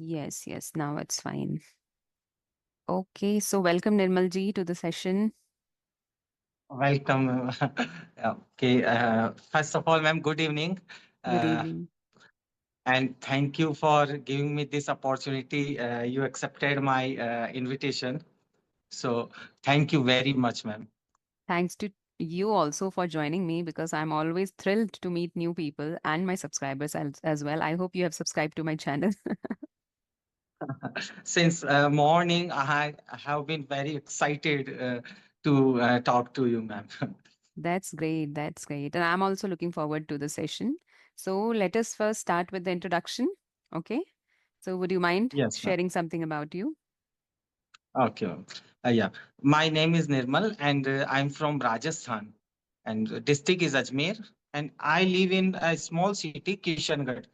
Yes, yes, now it's fine. Okay, so welcome Nirmal ji to the session. Welcome. Okay. First of all, ma'am, good evening. Good Uh, evening. and thank you for giving me this opportunity. You accepted my invitation. So thank you very much, ma'am. Thanks to you also for joining me because I'm always thrilled to meet new people and my subscribers as well. I hope you have subscribed to my channel. Since morning, I have been very excited to talk to you, ma'am. That's great. That's great. And I'm also looking forward to the session. So let us first start with the introduction. Okay. So would you mind Yes, ma'am. sharing something about you? Okay, ma'am. Yeah. My name is Nirmal, and I'm from Rajasthan, and district is Ajmer, and I live in a small city, Kishangarh.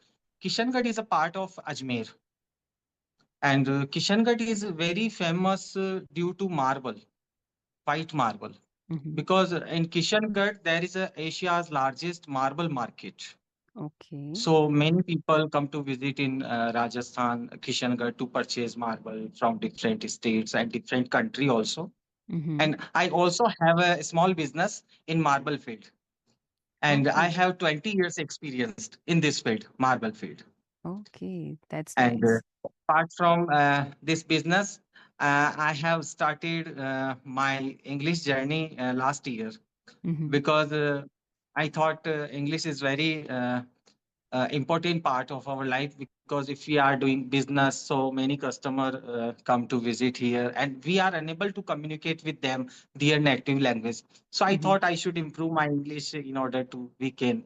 Kishangarh is a part of Ajmer, and Kishangarh is very famous due to marble, white marble, Hmm. because in Kishangarh there is Asia's largest marble market. Okay. So many people come to visit in Rajasthan, Kishangarh to purchase marble from different states and different country also. Hmm. And I also have a small business in marble field, and I Okay. have 20 years experienced in this field, marble field. Okay. That's And nice. apart from this business, I have started my English journey last year, Hmm. because I thought English is very important part of our life, because if we are doing business, so many customer come to visit here and we are unable to communicate with them their native language. So I Hmm. thought I should improve my English in order to we can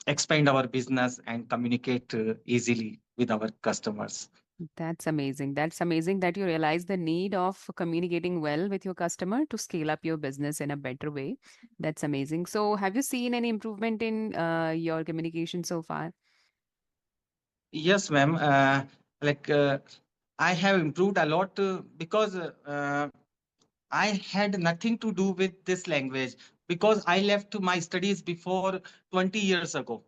expand our business and communicate easily with our customers. That's amazing. That's amazing that you realize the need of communicating well with your customer to scale up your business in a better way. That's amazing. So, have you seen any improvement in your communication so far? Yes, ma'am. Like I have improved a lot because I had nothing to do with this language, because I left my studies before 20 years ago.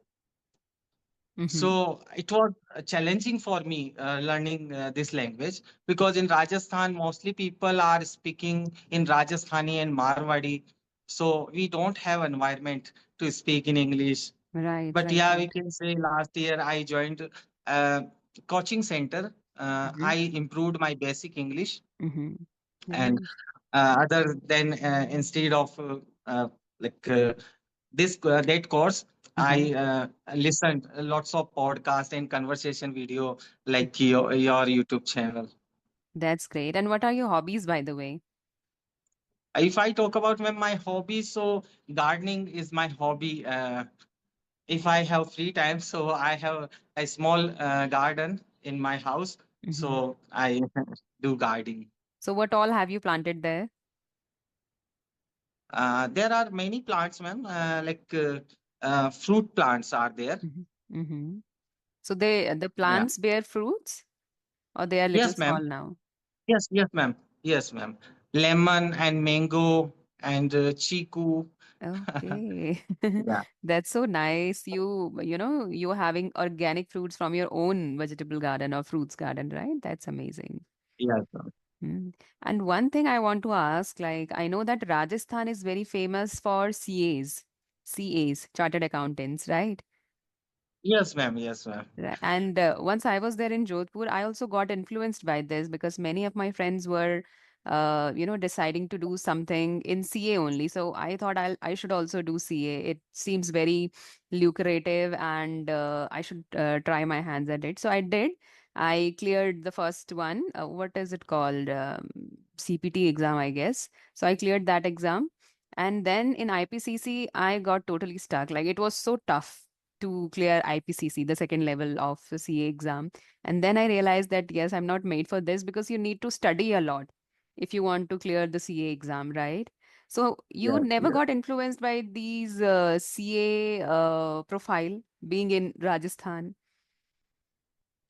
Mm-hmm. So it was challenging for me learning this language, because in Rajasthan, mostly people are speaking in Rajasthani and Marwadi. So we don't have environment to speak in English. Right, But right, yeah, we right. can say last year I joined a coaching center. Mm-hmm. I improved my basic English, Mm-hmm. and Right. other than instead of like this that course, Mm-hmm. I listened lots of podcast and conversation video like your YouTube channel. That's great. And what are your hobbies, by the way? If I talk about my hobbies, so gardening is my hobby. If I have free time, so I have a small garden in my house, Mm-hmm. so I do gardening. So, what all have you planted there? There are many plants, ma'am. Fruit plants are there. Mm-hmm. Mm-hmm. So, the Yeah. plants bear fruits or they are little Yes, small ma'am. now? Yes, yes, ma'am. Yes, ma'am. Lemon and mango and chiku. Okay. Yeah. That's so nice. You're having organic fruits from your own vegetable garden or fruits garden, right? That's amazing. Yes, ma'am. Mm. And one thing I want to ask, like, I know that Rajasthan is very famous for CAs, chartered accountants, right? Yes, ma'am. Yes, ma'am. Right. And once I was there in Jodhpur, I also got influenced by this because many of my friends were, deciding to do something in CA only. So I thought I should also do CA. It seems very lucrative, and I should try my hands at it. So I did. I cleared the first one. What is it called? CPT exam, I guess. So I cleared that exam. And then in IPCC, I got totally stuck. Like it was so tough to clear IPCC, the second level of the CA exam. And then I realized that yes, I'm not made for this because you need to study a lot if you want to clear the CA exam, right? So you Yes, never yes. got influenced by these CA profile being in Rajasthan.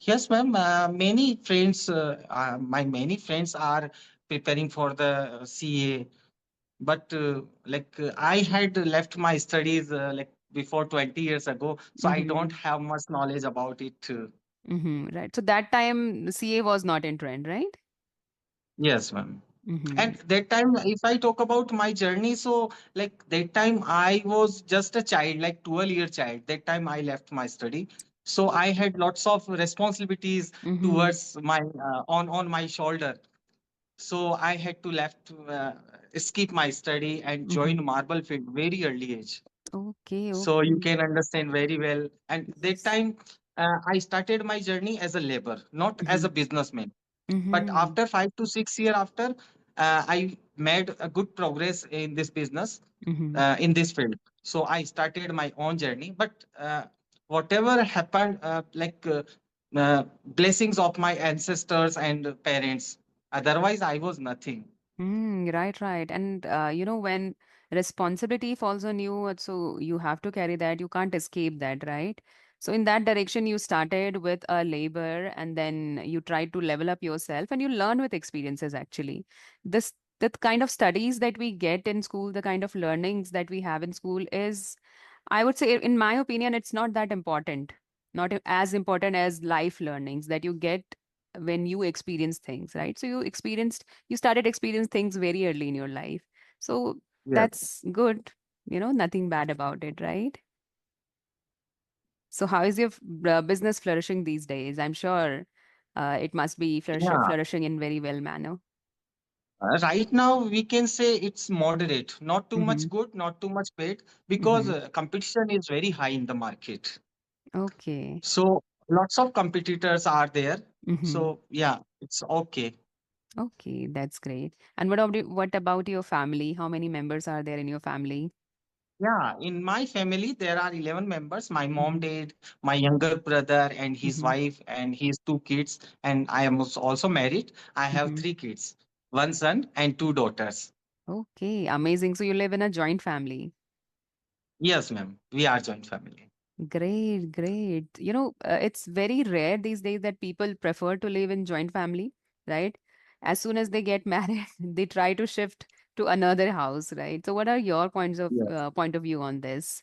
Yes, ma'am. Many friends, my many friends are preparing for the CA, but I had left my studies like before 20 years ago, so I don't Mm-hmm. have much knowledge about it. Right. So that time CA was not in trend, right? Yes, ma'am. Mm-hmm. And that time, if I talk about my journey, so like that time I was just a child, like 12-year child. That time I left my study. So I had lots of responsibilities Mm-hmm. towards my on my shoulder. So I had to left skip my study and Mm-hmm. join marble field very early age. Okay, So you okay. can understand very well. And that Yes. time I started my journey as a labor, not as Mm-hmm. a businessman. But Mm-hmm. after 5 to 6 years after, I made a good progress in this business, Mm-hmm. in this field. So I started my own journey. But whatever happened, blessings of my ancestors and parents. Otherwise, I was nothing. Right, right. And when responsibility falls on you, so you have to carry that. You can't escape that, right? So in that direction, you started with a labor and then you tried to level up yourself and you learn with experiences actually. This the kind of studies that we get in school, the kind of learnings that we have in school is, I would say, in my opinion, it's not that important. Not as important as life learnings that you get when you experience things, right? So you started experience things very early in your life. So Yes. that's good, nothing bad about it, right? So how is your business flourishing these days? I'm sure it must be Yeah. flourishing in very well manner. Right now, we can say it's moderate, not too Mm-hmm. much good, not too much bad, because Mm-hmm. competition is very high in the market. Okay. So lots of competitors are there. Mm-hmm. So yeah, it's okay. Okay, that's great. And what about your family? How many members are there in your family? Yeah, in my family there are 11 members. My mom, Mm-hmm. dad, my younger brother, and his Mm-hmm. wife, and his two kids. And I am also married. I have Mm-hmm. three kids, one son and two daughters. Okay, amazing. So you live in a joint family. Yes, ma'am. We are joint family. Great, great. It's very rare these days that people prefer to live in joint family, right? As soon as they get married, they try to shift to another house, right? So what are your Yes. point of view on this?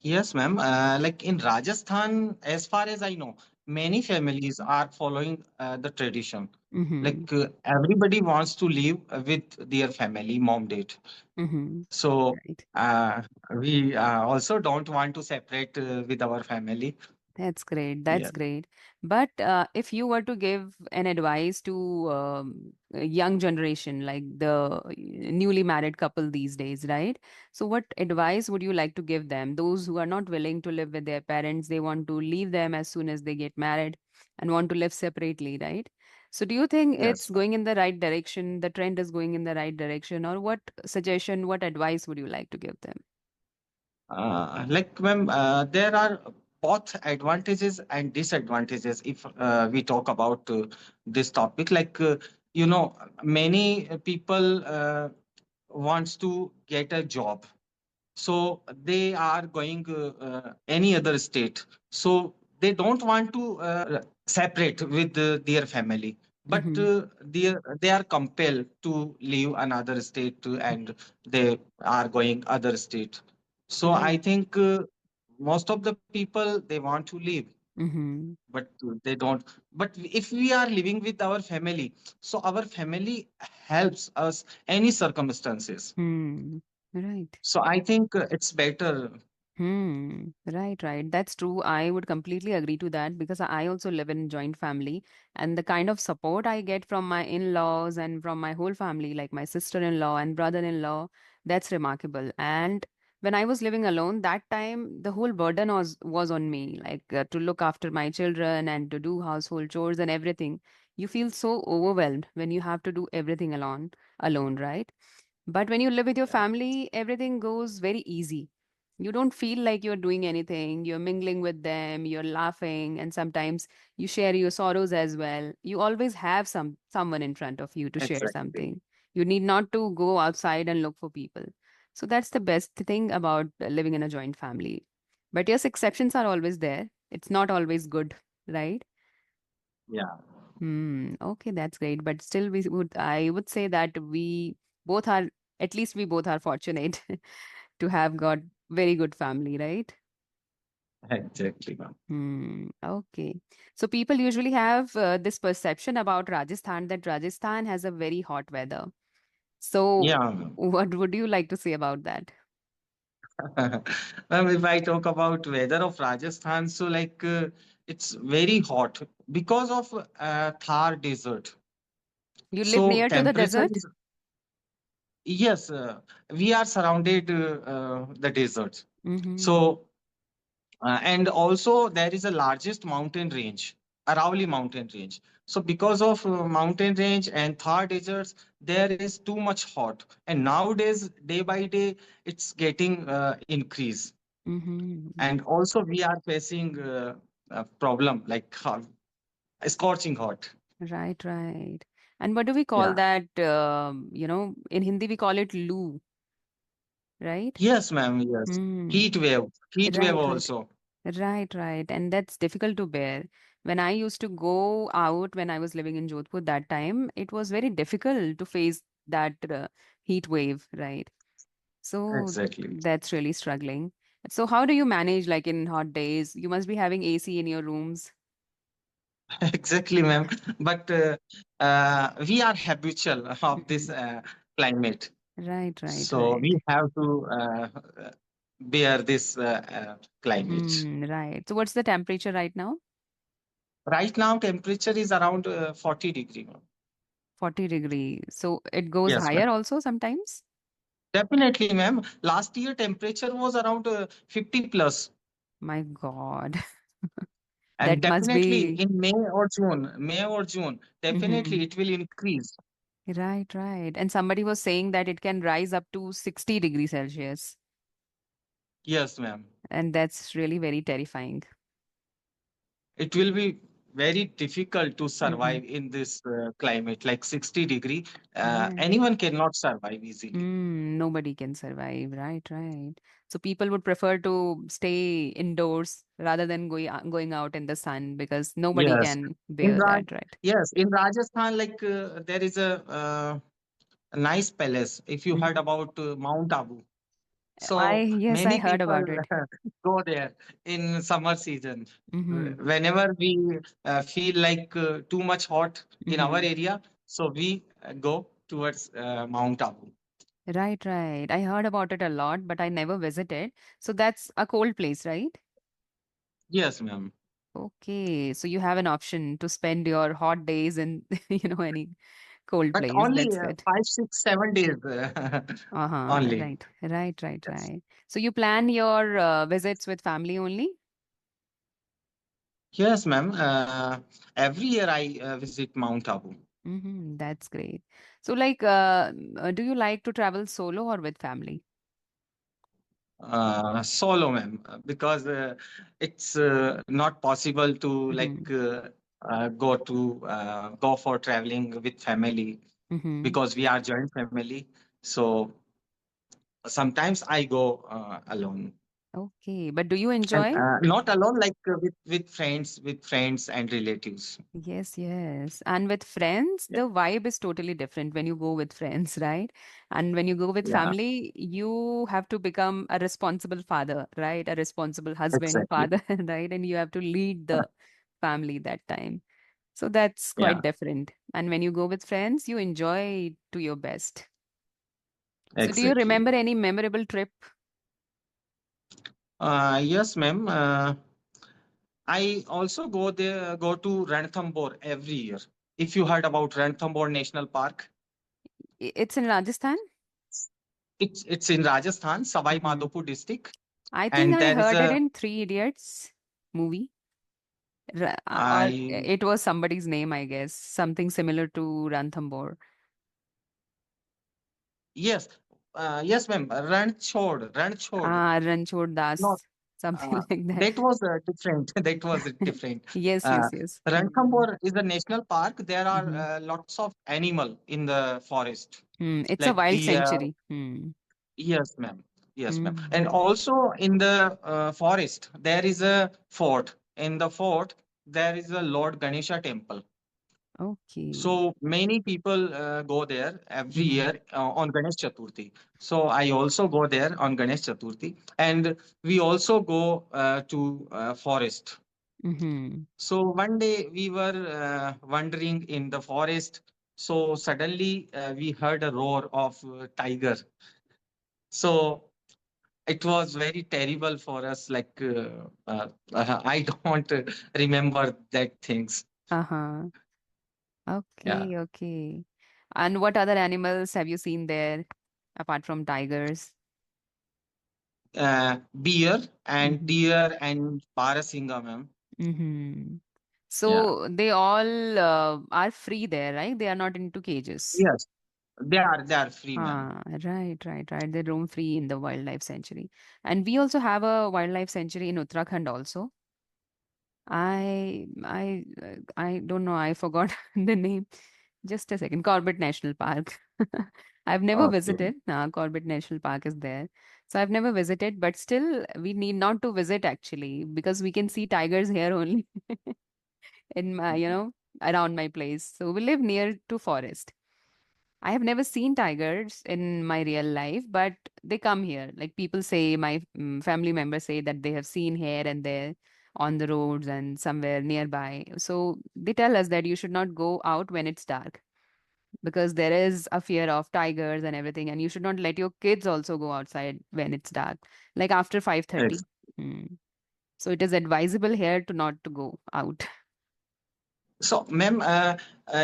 Yes, ma'am. Like in Rajasthan, as far as I know, many families are following the tradition. Mm-hmm. Like everybody wants to live with their family, mom, dad. Mm-hmm. So Right. uh, we also don't want to separate with our family. That's great. That's Yeah. great. But if you were to give an advice to a young generation, like the newly married couple these days, right? So, what advice would you like to give them? Those who are not willing to live with their parents, they want to leave them as soon as they get married and want to live separately, right? So, do you think it's Yes. going in the right direction? The trend is going in the right direction, or what suggestion, what advice would you like to give them? Like, ma'am, there are both advantages and disadvantages if we talk about this topic. Like, many people wants to get a job, so they are going any other state, so they don't want to separate with their family, but Mm-hmm. they are compelled to leave another state and they are going other state. So I Right. think most of the people they want to leave, Mm-hmm. but they don't. But if we are living with our family, so our family helps us any circumstances. Hmm. Right. So I think it's better. Right, right. That's true. I would completely agree to that because I also live in joint family and the kind of support I get from my in-laws and from my whole family, like my sister-in-law and brother-in-law, that's remarkable. And when I was living alone, that time the whole burden was on me, like to look after my children and to do household chores and everything. You feel so overwhelmed when you have to do everything alone, right? But when you live with your Yeah, family, everything goes very easy. You don't feel like you're doing anything. You're mingling with them, you're laughing, and sometimes you share your sorrows as well. You always have someone in front of you to share exactly. something. You need not to go outside and look for people. So that's the best thing about living in a joint family. But yes, exceptions are always there. It's not always good, right? Yeah. Okay, that's great. But still, I would say that both are, at least we both are fortunate to have got very good family, right? Exactly, ma'am. Okay. So people usually have this perception about Rajasthan that Rajasthan has a very hot weather. So Yeah, ma'am. what would you like to say about that? Ma'am, if I talk about weather of Rajasthan, so like it's very hot because of Thar desert. You live So near to the temperature desert? is, yes, we are surrounded the deserts. Mm-hmm. So and also there is a largest mountain range, Aravalli mountain range. So because of mountain range and Thar deserts, there is too much hot. And nowadays, day by day, it's getting increase. Mm-hmm. And also we are facing a problem like scorching hot. Right, right. And what do we call Yeah. that? In Hindi we call it loo, right? Yes, ma'am. Yes. Hmm. Heat wave. Heat wave Right, right. also. Right, right. And that's difficult to bear. When I used to go out when I was living in Jodhpur that time, it was very difficult to face that heat wave, right? So Exactly. that's really struggling. So how do you manage like in hot days? You must be having AC in your rooms. Exactly, ma'am. But we are habitual of this Mhm. climate. Right, right, So right. we have to bear this climate. Right. So what's the temperature right now? Right now, temperature is around 40 degree, ma'am. 40 degree. So it goes Yes, ma'am. higher also sometimes? Definitely, ma'am. Last year, temperature was around 50 plus. My God. And That must definitely be. in May or June, definitely Mhm. it will increase. Right, right. And somebody was saying that it can rise up to 60 degrees Celsius. Yes, ma'am. And that's really very terrifying. It will be very difficult to Hmm. survive in this climate, like 60 degree. Right. Anyone cannot survive easily. Nobody can survive. Right, right. So people would prefer to stay indoors rather than going out in the sun because nobody Yes. can In bear Raj, that, right? yes, in Rajasthan, like there is a nice palace. If you heard Hmm. about Mount Abu, so Yes, I many heard people about it. go there in summer season. Hmm. Whenever we feel like too much hot in our Hmm. area, so we go towards Mount Abu. Right, right. I heard about it a lot, but I never visited. So that's a cold place, right? Yes, ma'am. Okay, so you have an option to spend your hot days in, any cold But place. only That's good. 5, 6, 7 days Uh-huh. only. Right, right, right, Yes. right. So you plan your visits with family only? Yes, ma'am. Every year I visit Mount Abu. That's great. So, like, do you like to travel solo or with family? Solo, ma'am, because it's not possible to Mm-hmm. like go for traveling with family Mm-hmm. because we are joint family. So sometimes I go alone, Okay, but do you and enjoy? not alone, like with friends and relatives. Yes, yes. And with friends, Yeah, the vibe is totally different when you go with friends, right? And when you go with yeah, family, you have to become a responsible father, right? A responsible husband, exactly. father, right? And you have to lead the family that time. So that's quite Yeah, different. And when you go with friends, you enjoy to your best. So do you exactly. remember any memorable trip? Yes, ma'am. I also go to Ranthambore every year. If you heard about Ranthambore National Park, It's in Rajasthan? it's in Rajasthan, Savai Hmm. Madhopur district, I think and I there is heard it a in Three Idiots movie. Or I it was somebody's name, I guess, something similar to Ranthambore. yes, yes, ma'am. Ranchod. Ranchod Not Das, something like that. that was different. That was different. Yes, Uh, yes, yes. Ranthambore is a national park. There are Mm-hmm. lots of animal in the forest, It's a like wild deer. sanctuary. Hmm. Yes, ma'am. Yes, ma'am. Hmm. And also in the forest, there is a fort. In the fort, there is a Lord Ganesha temple. Okay. So many people go there every Mm-hmm. year on Ganesh Chaturthi. So I also go there on Ganesh Chaturthi, and we also go to forest. Mm-hmm. So one day we were wandering in the forest. So suddenly we heard a roar of tiger. So it was very terrible for us. Like I don't remember that things. Uh-huh. Yeah, Okay, okay. And what other animals have you seen there apart from tigers? beer and Mm-hmm. deer and parasinga, ma'am. Mm-hmm. Yeah. So they all are free there, right? They are not into cages. Yes, they are free, ma'am. Ah, right, right, right. They roam free in the wildlife sanctuary. And we also have a wildlife sanctuary in Uttarakhand also. I don't know. I forgot the name. Just a second. Corbett National Park. I've never Okay. visited. Corbett National Park is there. So I've never visited, but still we need not to visit actually because we can see tigers here only in my, around my place. So we live near to forest. I have never seen tigers in my real life, but they come here. Like people say, my family members say that they have seen here and there on the roads and somewhere nearby. So they tell us that you should not go out when it's dark because there is a fear of tigers and everything, and you should not let your kids also go outside when it's dark, like after 5:30. Ex- Hmm. So it is advisable here to not to go out. So, ma'am,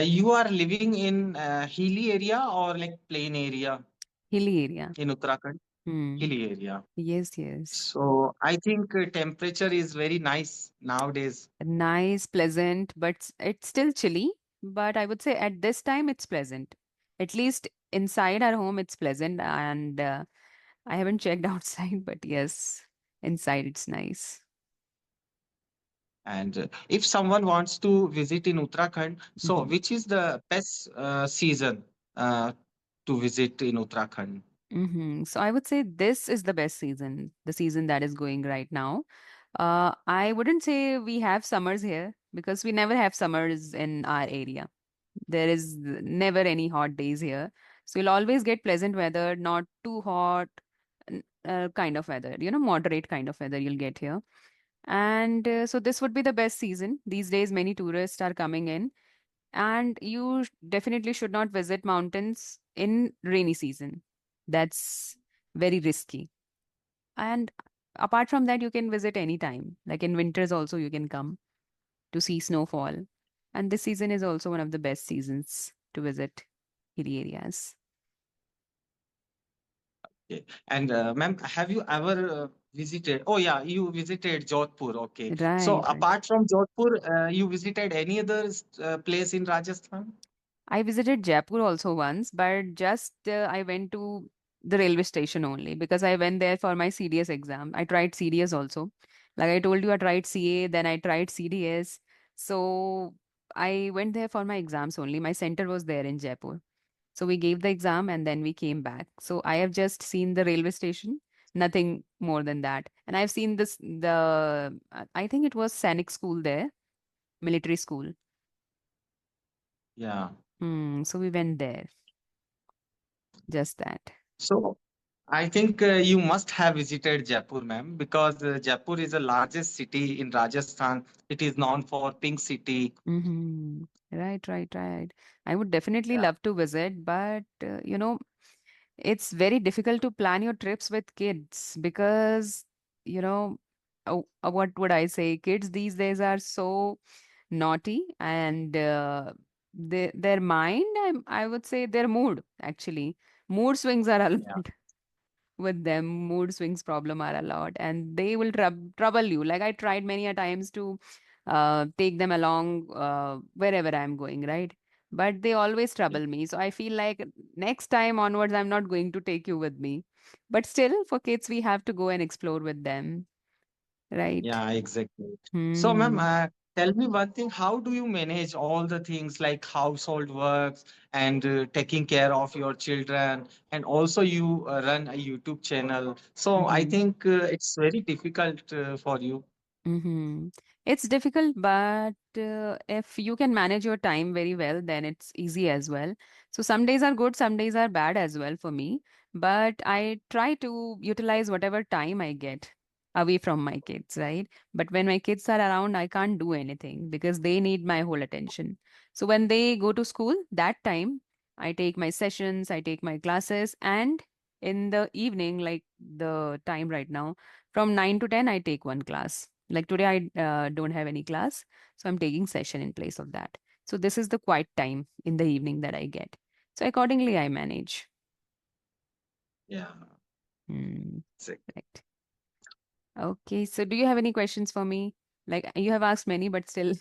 you are living in hilly area or like plain area Hilly area. in Uttarakhand? Hmm. Hilly area. Yes, yes. So I think temperature is very nice nowadays. Nice, pleasant, but it's still chilly. But I would say at this time it's pleasant. At least inside our home it's pleasant, and I haven't checked outside, but yes, inside it's nice. And if someone wants to visit in Uttarakhand, so Hmm. which is the best season uh, to visit in Uttarakhand? So I would say this is the best season, the season that is going right now. I wouldn't say we have summers here because we never have summers in our area. There is never any hot days here. So you'll always get pleasant weather, not too hot, kind of weather, moderate kind of weather you'll get here. And so this would be the best season. These days, many tourists are coming in, and you definitely should not visit mountains in rainy season. That's very risky. And apart from that, you can visit anytime. Like in winters also, you can come to see snowfall. And this season is also one of the best seasons to visit hilly areas. Okay. And ma'am, have you ever visited? Oh yeah, you visited Jodhpur. Okay. So Right, right. apart from Jodhpur, you visited any other place in Rajasthan? I visited Jaipur also once, but just I went to the railway station only because I went there for my CDS exam. I tried CDS also. Like I told you, I tried CA, then I tried CDS. So I went there for my exams only. My center was there in Jaipur. So we gave the exam and then we came back. So I have just seen the railway station, nothing more than that. And I've seen I think it was Sainik school there, military school. Yeah. So we went there, just that. So I think you must have visited Jaipur, ma'am, because Jaipur is the largest city in Rajasthan. It is known for Pink City. Mm-hmm. Right, right, right. I would definitely Yeah. love to visit, but it's very difficult to plan your trips with kids because, you know, what would I say? Kids these days are so naughty, and their mind, I would say their mood actually. Mood swings are a Yeah. lot with them. Mood swings problem are a lot, and they will trouble you. Like I tried many a times to take them along wherever I'm going, right? But they always trouble me, so I feel like next time onwards I'm not going to take you with me. But still, for kids we have to go and explore with them, right? Yeah, exactly. So, ma'am, Hmm. tell me one thing. How do you manage all the things like household works and taking care of your children? And also, you run a YouTube channel. So, I Hmm. think it's very difficult for you. Mm-hmm. It's difficult, but if you can manage your time very well, then it's easy as well. So some days are good, some days are bad as well for me. But I try to utilize whatever time I get away from my kids, right? But when my kids are around, I can't do anything because they need my whole attention. So when they go to school, that time I take my sessions, I take my classes, and in the evening, like the time right now, from 9 to 10, I take one class. Like today, I don't have any class, so I'm taking session in place of that. So this is the quiet time in the evening that I get. So accordingly, I manage. Yeah. Hmm, Sick. right. Okay. So do you have any questions for me? Like you have asked many, but still.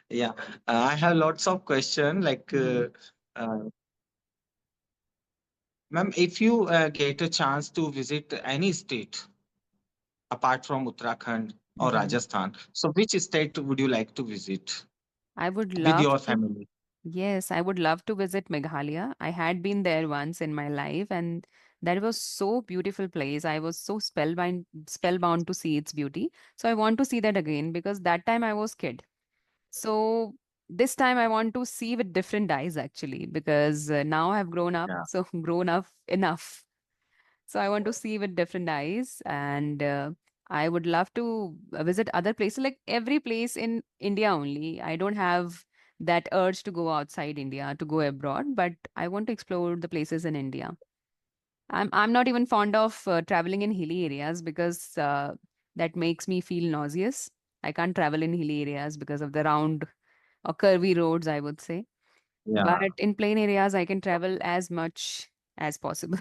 Yeah. I have lots of question like Mhm, uh, ma'am, if you get a chance to visit any state apart from Uttarakhand or mhm. Rajasthan, so which state would you like to visit I would with love your to. family? Yes, I would love to visit Meghalaya. I had been there once in my life, and that was so beautiful place. I was so spellbound to see its beauty. So I want to see that again because that time I was kid. So this time I want to see with different eyes actually because now I've grown up, Yeah. so grown up enough. So I want to see with different eyes, and I would love to visit other places, like every place in India only. I don't have that urge to go outside India, to go abroad, but I want to explore the places in India. I'm not even fond of traveling in hilly areas because that makes me feel nauseous. I can't travel in hilly areas because of the round or curvy roads, I would say. Yeah. But in plain areas, I can travel as much as possible.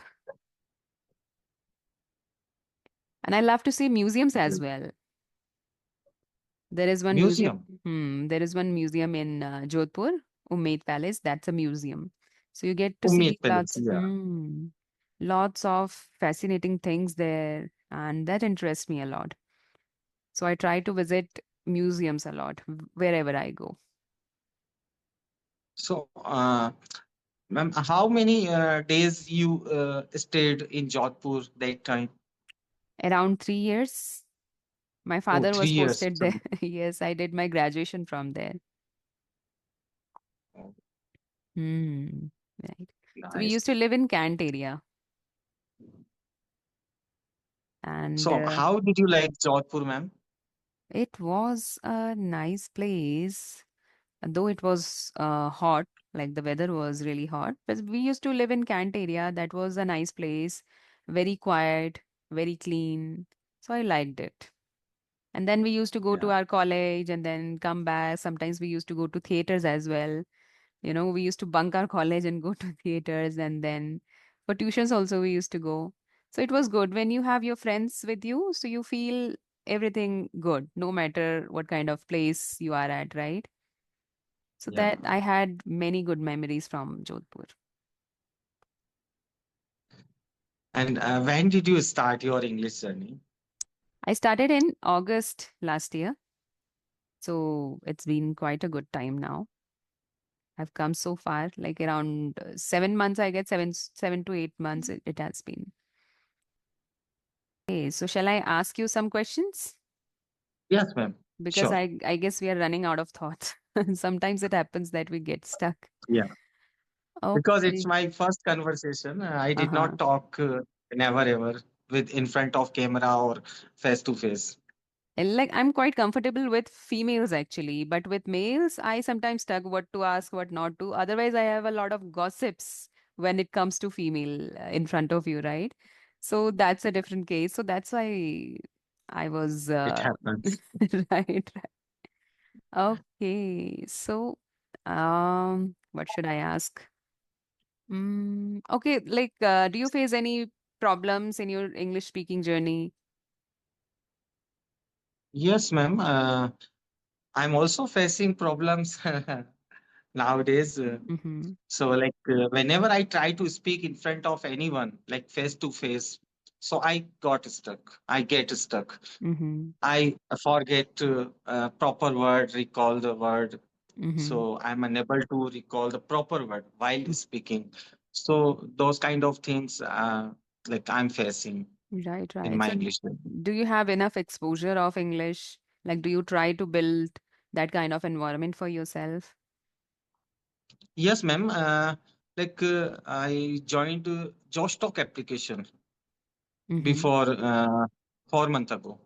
And I love to see museums as Great. well. There is one museum. Museum. There is one museum in Jodhpur, Umaid Palace. That's a museum. So you get to Umaid see Palace. Yeah. lots of fascinating things there, and that interests me a lot. So I try to visit museums a lot wherever I go. So, ma'am, how many days you stayed in Jodhpur that time? Around 3 years, my Oh, father three was years. posted there. Yes, I did my graduation from there. Oh, Hmm. Right. So we nice. used to live in Kant area, and So, how did you like Jodhpur, ma'am? it was a nice place, though it was hot, like the weather was really hot. But we used to live in Kant area. That was a nice place, very quiet, very clean. So I liked it. And then we used to go to Yeah. our college and then come back. Sometimes we used to go to theaters as well. We used to bunk our college and go to theaters, and then for tuitions also we used to go. So it was good when you have your friends with you, so you feel everything good, no matter what kind of place you are at, right? So Yeah. that I had many good memories from Jodhpur. And when did you start your English journey? I started in August last year, so it's been quite a good time now. I've come so far, like around 7 months, I guess 7 to 8 months it has been. Okay, so shall I ask you some questions? Yes, ma'am. Because Sure. I guess we are running out of thoughts. Sometimes it happens that we get stuck. Yeah. Because it's Okay. my first conversation. I did Uh-huh. not talk never ever with in front of camera or face to face. And like I'm quite comfortable with females actually, but with males, I sometimes stuck what to ask, what not to. Otherwise, I have a lot of gossips when it comes to female in front of you, right? So that's a different case. So that's why I was It happens. right. Okay. So, what should I ask? Okay, like, do you face any problems in your English speaking journey? Yes, ma'am. I'm also facing problems nowadays. Mm-hmm. Whenever I try to speak in front of anyone, like face to face, so I got stuck. I get stuck. Mm-hmm. I forget proper word, recall the word. Mm-hmm. So I'm unable to recall the proper word while speaking. So those kind of things, like I'm facing. Right, in right. my So, English learning. do you have enough exposure of English? Like, do you try to build that kind of environment for yourself? Yes, ma'am. I joined Josh Talk application Mm-hmm. before 4 months ago.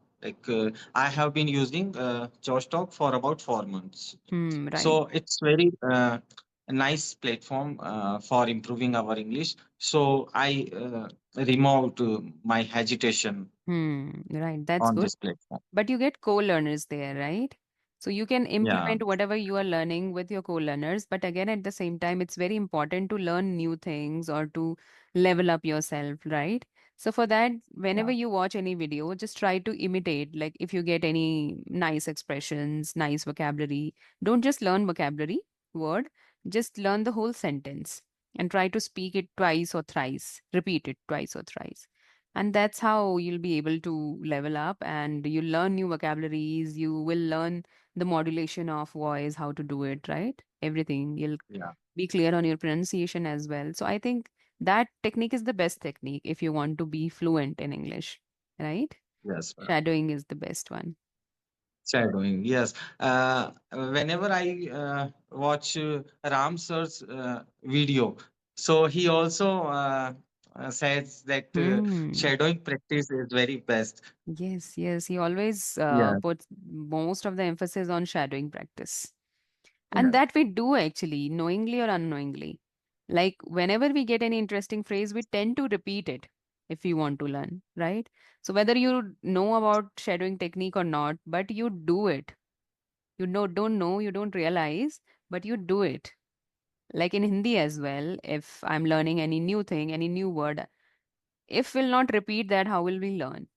I have been using Josh Talk for about 4 months. Hmm, right. So it's very a nice platform for improving our English. So I removed my hesitation Hmm, right. That's on good. this platform. But you get co-learners there, right? So you can Yeah, implement whatever you are learning with your co-learners. But again, at the same time, it's very important to learn new things or to level up yourself, right? So for that, yeah, whenever you watch any video, just try to imitate. Like if you get any nice expressions, nice vocabulary, don't just learn vocabulary word, just learn the whole sentence and try to speak it twice or thrice, repeat it twice or thrice. And that's how you'll be able to level up and you learn new vocabularies. You will learn the modulation of voice, how to do it, right? Everything. You'll yeah. be clear on your pronunciation as well. So I think that technique is the best technique if you want to be fluent in English, right? Yes, ma'am. Shadowing is the best one. Shadowing. Yes. Whenever I watch Ram sir's video, so he also says that Hmm. shadowing practice is very best. Yes, yes. He always Yeah, puts most of the emphasis on shadowing practice. And yeah, that we do actually, knowingly or unknowingly. Like whenever we get any interesting phrase, we tend to repeat it if we want to learn, right? So whether you know about shadowing technique or not, but you do it. Don't know, you don't realize, but you do it. Like in Hindi as well, if I'm learning any new thing, any new word, if we'll not repeat that, how will we learn,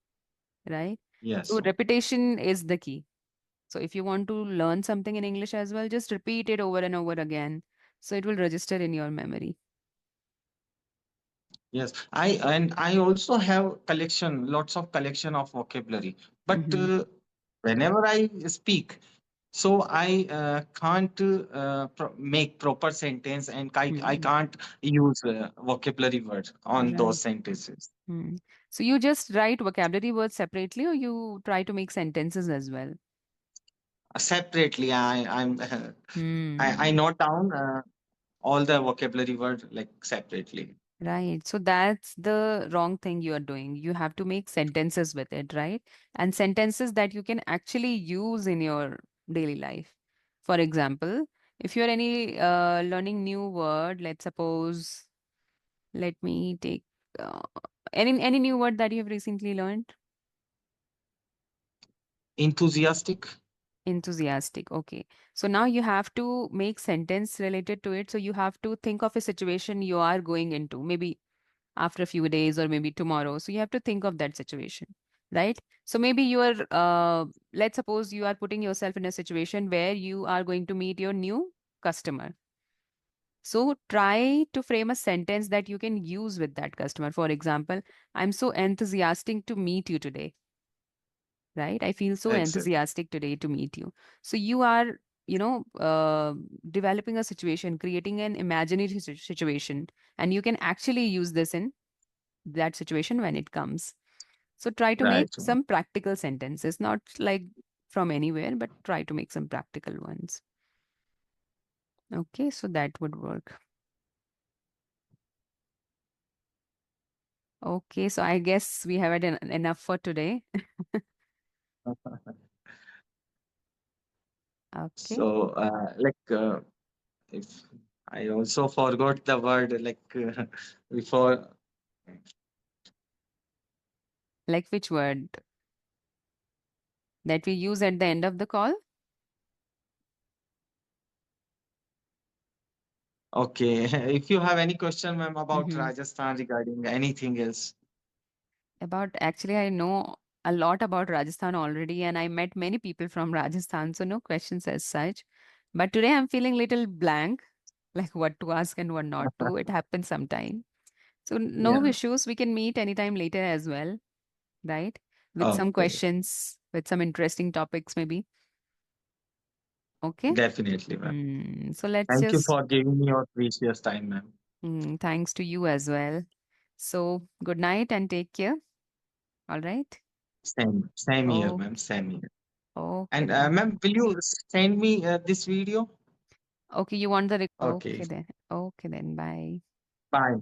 right? yes, So repetition is the key. So if you want to learn something in English as well, just repeat it over and over again. So it will register in your memory. yes. I also have collection, lots of collection of vocabulary. But Mm-hmm. whenever I speak, so I can't make proper sentence, and I Hmm. can't use vocabulary words on those Right. sentences. Hmm. So you just write vocabulary words separately, or you try to make sentences as well? Separately, I Hmm. note down all the vocabulary word like separately. Right. So that's the wrong thing you are doing. You have to make sentences with it, right? And sentences that you can actually use in your daily life. For example, if you're any learning new word, let's suppose, let me take uh, any new word that you have recently learned. Enthusiastic. Enthusiastic. Okay. So now you have to make sentence related to it. So you have to think of a situation you are going into, maybe after a few days or maybe tomorrow. So you have to think of that situation, right? So maybe you are, let's suppose you are putting yourself in a situation where you are going to meet your new customer. So try to frame a sentence that you can use with that customer. For example, I'm so enthusiastic to meet you today, right? I feel so Exactly. enthusiastic today to meet you. So you are, you know, developing a situation, creating an imaginary situation, and you can actually use this in that situation when it comes. So try to make Right. some practical sentences, not like from anywhere, but try to make some practical ones. Okay, so that would work. Okay, so I guess we have had enough for today. Okay, So, if I also forgot the word before. like which word that we use at the end of the call? Okay, if you have any question, ma'am, about Mm-hmm. Rajasthan regarding anything else. About actually, I know a lot about Rajasthan already, and I met many people from Rajasthan, so no questions as such. But today I'm feeling little blank, like what to ask and what not to. It happens sometime. So no Yeah. issues. We can meet anytime later as well, right? With some Okay. questions, with some interesting topics, maybe. Okay. Definitely, ma'am. So let's Thank you just, for giving me your precious time, ma'am. thanks to you as well. So good night and take care. All right. Same here, Oh, ma'am. Same here. okay And then. ma'am, will you send me this video? Okay, you want the Okay. okay then. Okay then. Bye. Bye.